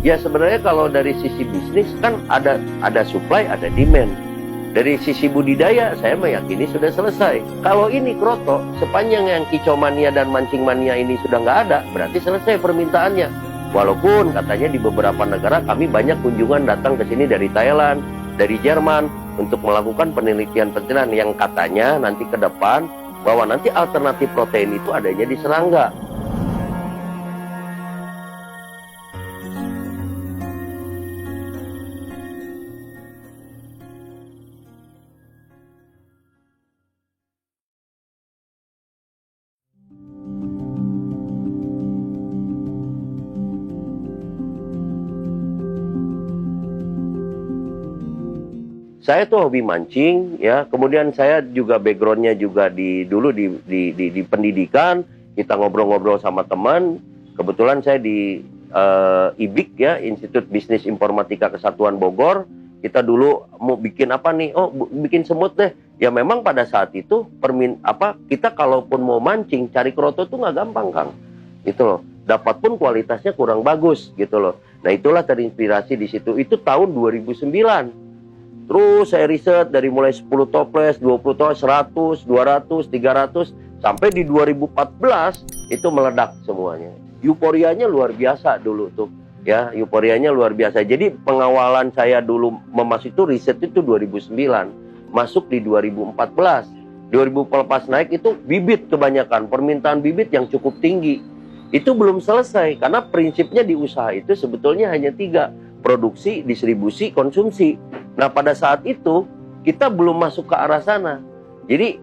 Ya sebenarnya kalau dari sisi bisnis kan ada supply, ada demand. Dari sisi budidaya saya meyakini sudah selesai. Kalau ini kroto, sepanjang yang kicau mania dan mancing mania ini sudah nggak ada, berarti selesai permintaannya. Walaupun katanya di beberapa negara kami banyak kunjungan datang ke sini dari Thailand, dari Jerman untuk melakukan penelitian-penelitian yang katanya nanti ke depan bahwa nanti alternatif protein itu adanya di serangga. Saya tuh hobi mancing, ya. Kemudian saya juga backgroundnya juga dulu di pendidikan. Kita ngobrol-ngobrol sama teman. Kebetulan saya di IBIK, ya, Institut Bisnis Informatika Kesatuan Bogor. Kita dulu mau bikin apa nih? Oh, bikin semut deh. Ya memang pada saat itu kita kalaupun mau mancing cari kroto tuh nggak gampang, Kang. Gitu loh. Dapat pun kualitasnya kurang bagus, gitu loh. Nah itulah terinspirasi di situ. Itu tahun 2009. Terus saya riset dari mulai 10 toples, 20 toples, 100, 200, 300, sampai di 2014 itu meledak semuanya. Euforianya luar biasa dulu tuh, ya, euforianya luar biasa. Jadi pengawalan saya dulu memasuki itu riset itu 2009, masuk di 2014. 2014 naik itu bibit kebanyakan, permintaan bibit yang cukup tinggi. Itu belum selesai karena prinsipnya di usaha itu sebetulnya hanya 3, produksi, distribusi, konsumsi. Nah pada saat itu kita belum masuk ke arah sana. Jadi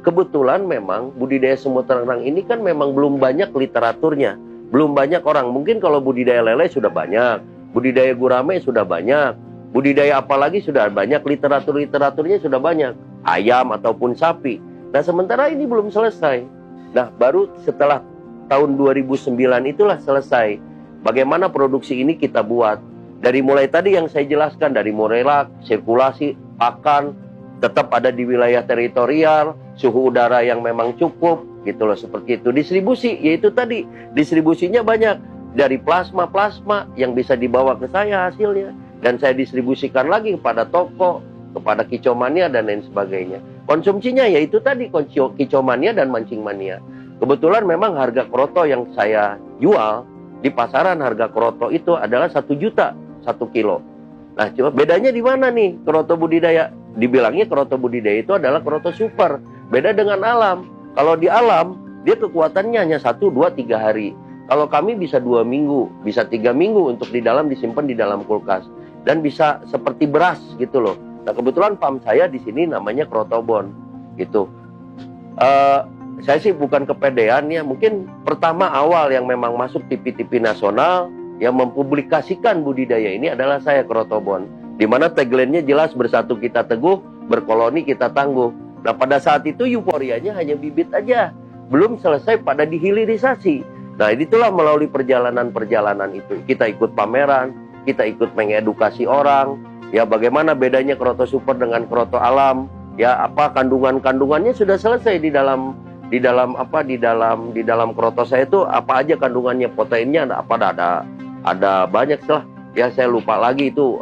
kebetulan memang budidaya semut terang ini kan memang belum banyak literaturnya. Belum banyak orang. Mungkin kalau budidaya lele sudah banyak. Budidaya gurame sudah banyak. Budidaya apalagi sudah banyak. Literaturnya sudah banyak. Ayam ataupun sapi. Nah sementara ini belum selesai. Nah baru setelah tahun 2009 itulah selesai. Bagaimana produksi ini kita buat. Dari mulai tadi yang saya jelaskan, dari morelak, sirkulasi, pakan, tetap ada di wilayah teritorial, suhu udara yang memang cukup, gitu loh, seperti itu. Distribusi, yaitu tadi, distribusinya banyak. Dari plasma yang bisa dibawa ke saya hasilnya. Dan saya distribusikan lagi kepada toko, kepada kicau mania, dan lain sebagainya. Konsumsinya yaitu tadi, kicau mania dan mancing mania. Kebetulan memang harga kroto yang saya jual, di pasaran harga kroto itu adalah 1 juta. 1 kilo. Nah, coba bedanya di mana nih kroto budidaya? Dibilangnya kroto budidaya itu adalah kroto super. Beda dengan alam. Kalau di alam, dia kekuatannya hanya 1, 2, 3 hari. Kalau kami bisa 2 minggu, bisa 3 minggu untuk di dalam disimpan di dalam kulkas. Dan bisa seperti beras gitu loh. Nah, kebetulan farm saya di sini namanya Krotobon. Gitu. Saya sih bukan kepedean ya. Mungkin pertama awal yang memang masuk TV-TV nasional yang mempublikasikan budidaya ini adalah saya, Krotobon. Di mana tagline-nya jelas, bersatu kita teguh, berkoloni kita tangguh. Nah pada saat itu euforianya hanya bibit aja. Belum selesai pada dihilirisasi. Nah itulah melalui perjalanan-perjalanan itu. Kita ikut pameran, kita ikut mengedukasi orang. Ya bagaimana bedanya kroto super dengan kroto alam. Ya apa kandungannya sudah selesai di dalam kroto saya itu apa aja kandungannya, proteinnya ada banyak lah ya, saya lupa lagi itu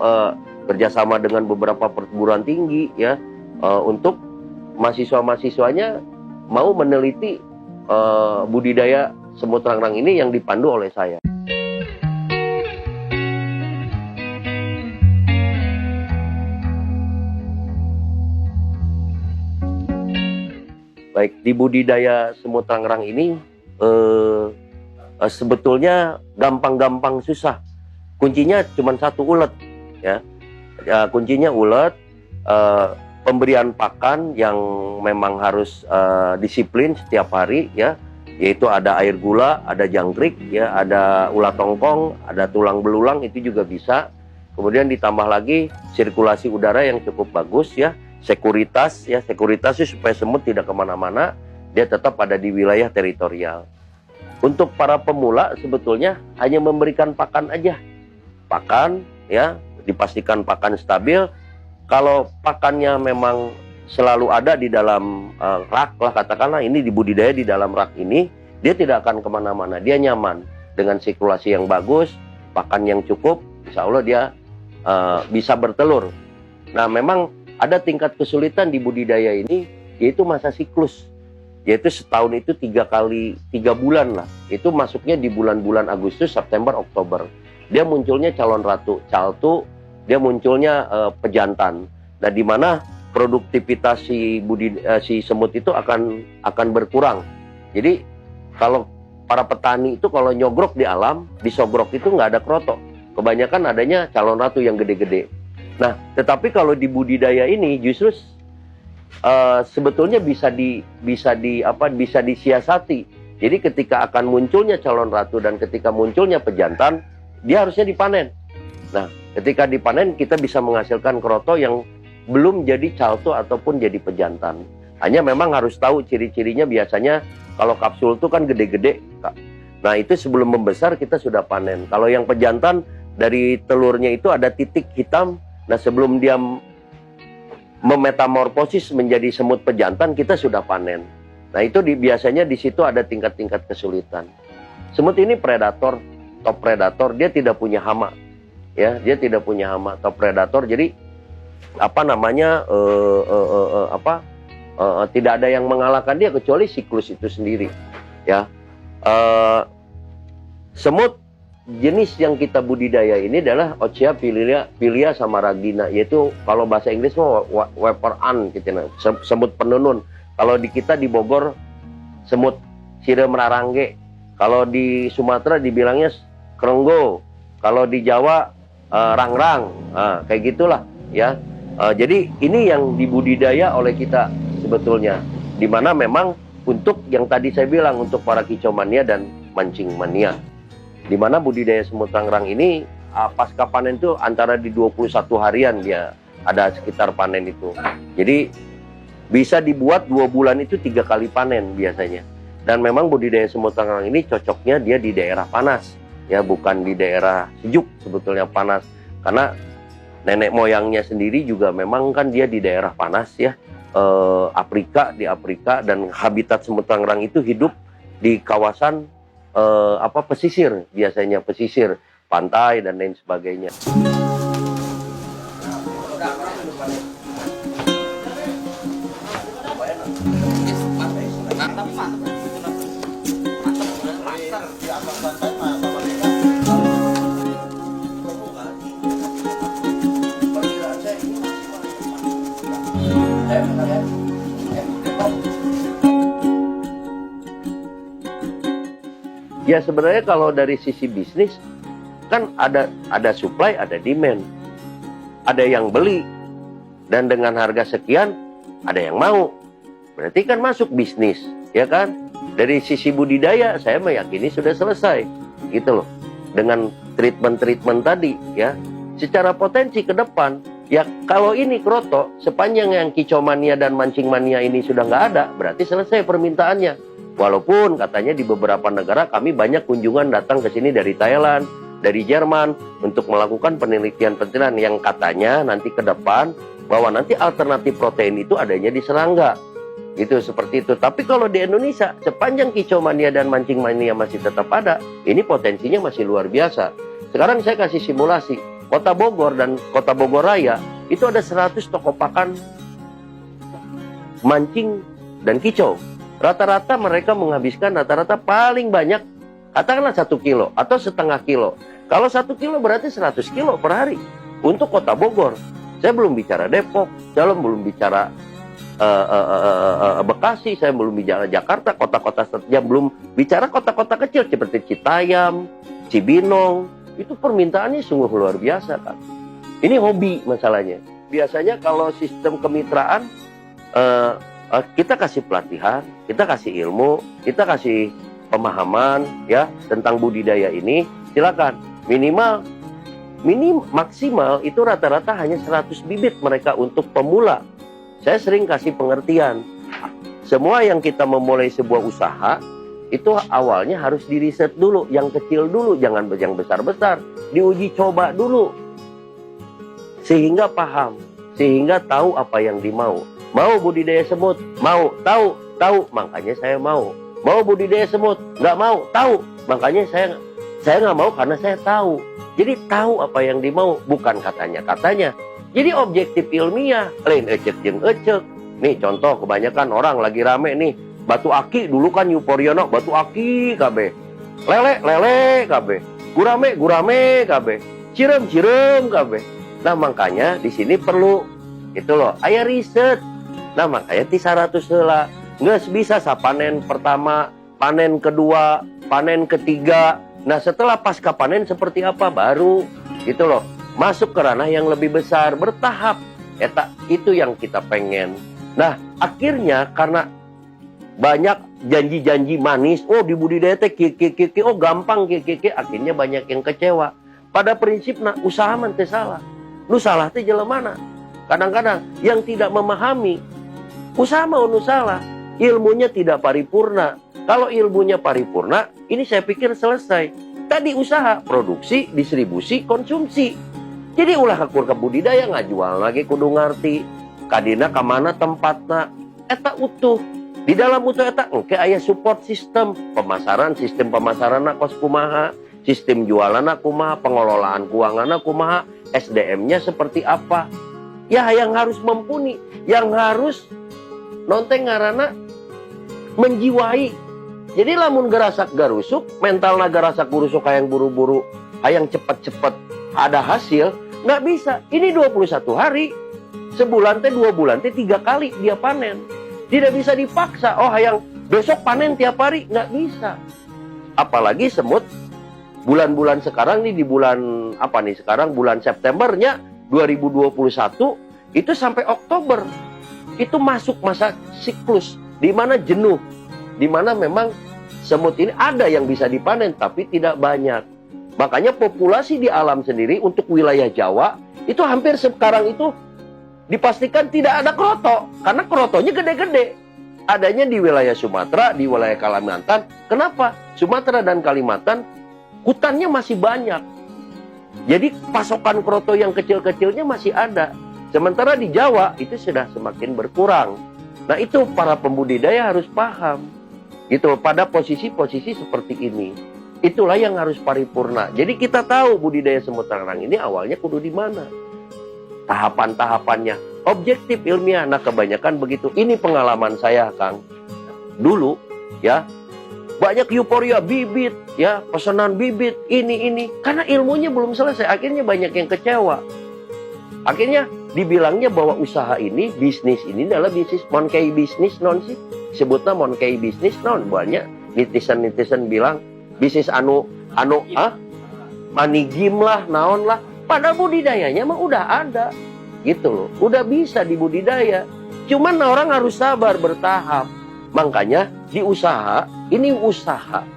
kerjasama dengan beberapa perguruan tinggi ya untuk mahasiswanya mau meneliti budidaya semut terang ini yang dipandu oleh saya. Baik, di budidaya semut terang ini sebetulnya gampang-gampang susah. Kuncinya cuma 1, ulet ya. Kuncinya ulet, pemberian pakan yang memang harus disiplin setiap hari ya, yaitu ada air gula, ada jangkrik ya, ada ulat tongkong, ada tulang belulang, itu juga bisa. Kemudian ditambah lagi sirkulasi udara yang cukup bagus ya, sekuritas supaya semut tidak kemana-mana, dia tetap ada di wilayah teritorial. Untuk para pemula sebetulnya hanya memberikan pakan aja. Pakan ya, dipastikan pakan stabil. Kalau pakannya memang selalu ada di dalam rak lah, katakanlah ini dibudidaya di dalam rak ini, dia tidak akan kemana-mana, dia nyaman dengan sirkulasi yang bagus, pakan yang cukup, insya Allah dia bisa bertelur. Nah, memang ada tingkat kesulitan di budidaya ini, yaitu masa siklus. Yaitu setahun itu 3 bulan lah. Itu masuknya di bulan-bulan Agustus, September, Oktober. Dia munculnya calon ratu, caltu, dia munculnya pejantan. Nah, di mana produktivitas si semut itu akan berkurang. Jadi kalau para petani itu kalau nyogrok di alam, disogrok itu nggak ada kroto. Kebanyakan adanya calon ratu yang gede-gede. Nah, tetapi kalau di budidaya ini justru sebetulnya bisa disiasati. Jadi ketika akan munculnya calon ratu dan ketika munculnya pejantan, dia harusnya dipanen. Nah, ketika dipanen kita bisa menghasilkan kroto yang belum jadi calto ataupun jadi pejantan. Hanya memang harus tahu ciri-cirinya. Biasanya kalau kapsul itu kan gede-gede, Kak. Nah, itu sebelum membesar kita sudah panen. Kalau yang pejantan dari telurnya itu ada titik hitam. Nah, sebelum dia memetamorfosis menjadi semut pejantan, kita sudah panen. Nah, itu biasanya di situ ada tingkat-tingkat kesulitan. Semut ini predator, top predator, dia tidak punya hama. Ya, dia tidak punya hama, top predator. Jadi tidak ada yang mengalahkan dia kecuali siklus itu sendiri. Ya, semut jenis yang kita budidaya ini adalah Ochia pilia sama ragina, yaitu kalau bahasa Inggris Weper ant gitu, semut penenun. Kalau di kita di Bogor semut sirem rarangge, kalau di Sumatera dibilangnya kerenggo, kalau di Jawa rangrang, kayak gitulah ya. Jadi ini yang dibudidaya oleh kita sebetulnya, dimana memang untuk yang tadi saya bilang untuk para kicau mania dan mancing mania. Di mana budidaya semut rangrang ini pasca panen itu antara di 21 harian dia ada sekitar panen itu. Jadi bisa dibuat 2 bulan itu 3 kali panen biasanya. Dan memang budidaya semut rangrang ini cocoknya dia di daerah panas, ya, bukan di daerah sejuk sebetulnya panas. Karena nenek moyangnya sendiri juga memang kan dia di daerah panas ya, di Afrika, dan habitat semut rangrang itu hidup di kawasan pesisir, biasanya pesisir, pantai dan lain sebagainya. Ya, sebenarnya kalau dari sisi bisnis kan ada supply, ada demand. Ada yang beli dan dengan harga sekian ada yang mau. Berarti kan masuk bisnis, ya kan? Dari sisi budidaya saya meyakini sudah selesai. Gitu loh. Dengan treatment tadi ya. Secara potensi ke depan, ya kalau ini kroto sepanjang yang kicau mania dan mancing mania ini sudah nggak ada, berarti selesai permintaannya. Walaupun katanya di beberapa negara kami banyak kunjungan datang ke sini dari Thailand, dari Jerman untuk melakukan penelitian yang katanya nanti ke depan bahwa nanti alternatif protein itu adanya di serangga. Gitu, seperti itu. Tapi kalau di Indonesia sepanjang kicau mania dan mancing mania masih tetap ada, ini potensinya masih luar biasa. Sekarang saya kasih simulasi. Kota Bogor dan Kota Bogor Raya itu ada 100 toko pakan mancing dan kicau. Rata-rata mereka menghabiskan rata-rata paling banyak katakanlah 1 kilo atau setengah kilo. Kalau 1 kilo berarti 100 kilo per hari untuk Kota Bogor. Saya belum bicara Depok, saya belum bicara Bekasi, saya belum bicara Jakarta, kota-kota yang belum bicara kota-kota kecil seperti Citayam, Cibinong. Itu permintaannya sungguh luar biasa, kan. Ini hobi masalahnya. Biasanya kalau sistem kemitraan kita kasih pelatihan, kita kasih ilmu, kita kasih pemahaman ya tentang budidaya ini, silakan. Maksimal itu rata-rata hanya 100 bibit mereka untuk pemula. Saya sering kasih pengertian. Semua yang kita memulai sebuah usaha itu awalnya harus diriset dulu, yang kecil dulu, jangan yang besar-besar, diuji coba dulu. Sehingga paham, sehingga tahu apa yang dimau. Mau budidaya semut, mau, tahu, makanya saya mau. Mau budidaya semut, nggak mau, tahu, makanya Saya nggak mau karena saya tahu. Jadi tahu apa yang dimau, bukan katanya. Jadi objektif ilmiah, lain ecek jeung ecek. Nih contoh, kebanyakan orang lagi rame nih, batu aki dulu kan Euphoriono, batu aki kabeh. Lele kabeh. Gurame kabeh. Cirem kabeh. Nah makanya di sini perlu itu loh, aya riset. Nah makanya ti 100 heula. Nggak bisa panen pertama, panen kedua, panen ketiga. Nah setelah pasca panen seperti apa baru gitu loh, masuk ke ranah yang lebih besar, bertahap. Itu yang kita pengen. Nah akhirnya karena banyak janji-janji manis, oh di budidaya teh oh gampang akhirnya banyak yang kecewa. Pada prinsipnya usaha mah teu salah. Nu salah teh jelemana. Kadang-kadang yang tidak memahami usaha mah nu salah, ilmunya tidak paripurna. Kalau ilmunya paripurna, ini saya pikir selesai. Tadi usaha, produksi, distribusi, konsumsi. Jadi ulah hakur ke budidaya ngajual lagi kudu ngarti. Kadina kamana tempatna, eta utuh. Di dalam utuh eta engke aya support system sistem pemasaran kos kumaha, sistem jualan kumaha, pengelolaan keuangan kumaha, SDM-nya seperti apa. Ya yang harus mumpuni, yang harus nonteng ngarana menjiwai. Jadi lamun gerasak garusuk, mental gerasak gurusuk hayang buru-buru, hayang cepet-cepet ada hasil, nggak bisa. Ini 21 hari, sebulan teh 2 bulan teh 3 kali dia panen. Tidak bisa dipaksa, oh hayang besok panen tiap hari, nggak bisa. Apalagi semut bulan-bulan sekarang nih, di bulan apa nih sekarang, bulan Septembernya 2021 itu sampai Oktober itu masuk masa siklus di mana jenuh, di mana memang semut ini ada yang bisa dipanen tapi tidak banyak. Makanya populasi di alam sendiri untuk wilayah Jawa itu hampir sekarang itu dipastikan tidak ada kroto, karena krotonya gede-gede. Adanya di wilayah Sumatera, di wilayah Kalimantan. Kenapa? Sumatera dan Kalimantan hutannya masih banyak. Jadi pasokan kroto yang kecil-kecilnya masih ada. Sementara di Jawa itu sudah semakin berkurang. Nah itu para pembudidaya harus paham. Gitu pada posisi-posisi seperti ini. Itulah yang harus paripurna. Jadi kita tahu budidaya semut rangrang ini awalnya kudu di mana. Tahapan-tahapannya. Objektif ilmiah. Nah kebanyakan begitu. Ini pengalaman saya Kang. Dulu ya banyak euforia bibit ya, pesanan bibit ini. Karena ilmunya belum selesai. Akhirnya banyak yang kecewa. Akhirnya dibilangnya bahwa usaha ini, bisnis ini adalah bisnis monkey bisnis non sih. Sebutnya monkey bisnis non. Banyak netizen bilang bisnis money game lah, naon lah. Padahal budidayanya mah udah ada. Gitu loh. Udah bisa dibudidaya. Cuman orang harus sabar bertahap. Makanya di usaha, ini usaha.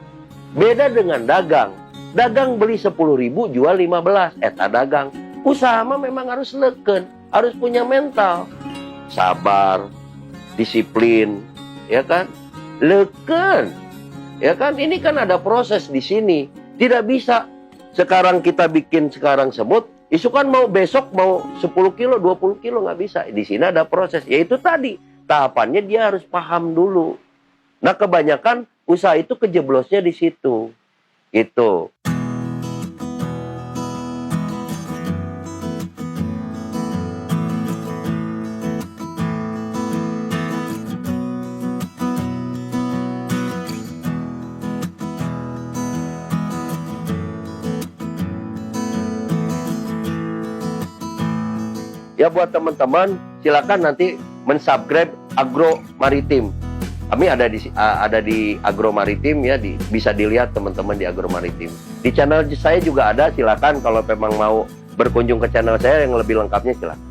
Beda dengan dagang. Dagang beli 10.000 jual 15. Eta dagang. Usaha mah memang harus leken, harus punya mental, sabar, disiplin, ya kan, leken, ya kan. Ini kan ada proses di sini. Tidak bisa sekarang kita bikin sekarang semut, isu kan mau besok mau 10 kilo, 20 kilo nggak bisa. Di sini ada proses, yaitu tadi tahapannya dia harus paham dulu. Nah kebanyakan usaha itu kejeblosnya di situ, itu. Ya buat teman-teman silakan nanti mensubscribe Agro Maritim. Kami ada di Agro Maritim ya, bisa dilihat teman-teman di Agro Maritim. Di channel saya juga ada, silakan kalau memang mau berkunjung ke channel saya yang lebih lengkapnya silakan.